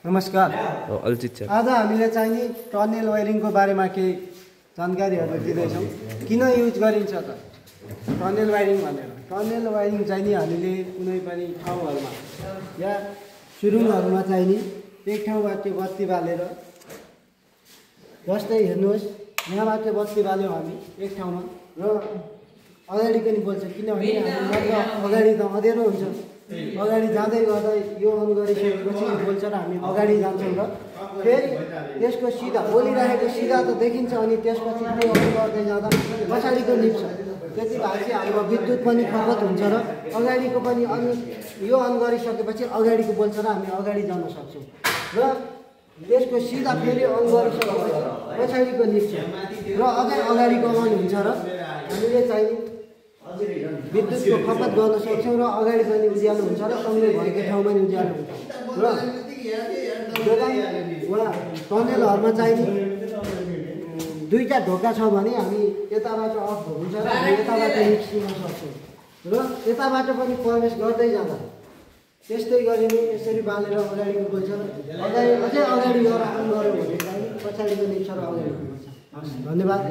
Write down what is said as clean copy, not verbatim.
नमस्कार। आज हामीले चाहिने टनेल वायरिङको बारेमा केही जानकारीहरू दिँदैछौँ। किन युज गरिन्छ त टनेल वायरिङ भनेर? टनेल वायरिङ चाहिँ नि हामीले कुनै पनि ठाउँहरूमा या सुरुङहरूमा चाहिँ नि एक ठाउँबाट बत्ती बालेर, जस्तै हेर्नुहोस् यहाँबाट बत्ती बाल्यौँ हामी एक ठाउँमा र अगाडि पनि बोल्छ, किनभने हामी अगाडि त अँध्यारो हुन्छ, अगाडि जाँदै गर्दा यो अन गरिसकेपछि बोल्छ र हामी अगाडि जान्छौँ र फेरि त्यसको सिधा बोलिरहेको सिधा त देखिन्छ, अनि त्यसपछि त्यो अन गर्दै जाँदा पछाडिको निप्छ। त्यति भए चाहिँ हाम्रो विद्युत पनि खपत हुन्छ र अगाडिको पनि, अनि यो अन गरिसकेपछि अगाडिको बोल्छ र हामी अगाडि जान सक्छौँ र त्यसको सिधा फेरि अन गरिसकेपछि पछाडिको निप्छ र अझै अगाडिको अन हुन्छ र हामीले चाहिँ विद्युतको खपत गर्न सक्छौँ र अगाडि पनि उज्यालो हुन्छ र सँगै भएको ठाउँमा नि उज्यालो हुन्छ र दोकान वा टनेलहरूमा चाहिँ दुईवटा ढोका छ भने हामी यताबाट अफ हुन्छ र हामी यताबाट निस्किन सक्छौँ र यताबाट पनि प्रवेश गर्दै जाँदा त्यस्तै गरिने यसरी बालेर अगाडिको बोल्छ र अझै अगाडि गएर अन गऱ्यो भने चाहिँ पछाडिको निस्छ र अगाडिको बोल्छ। धन्यवाद।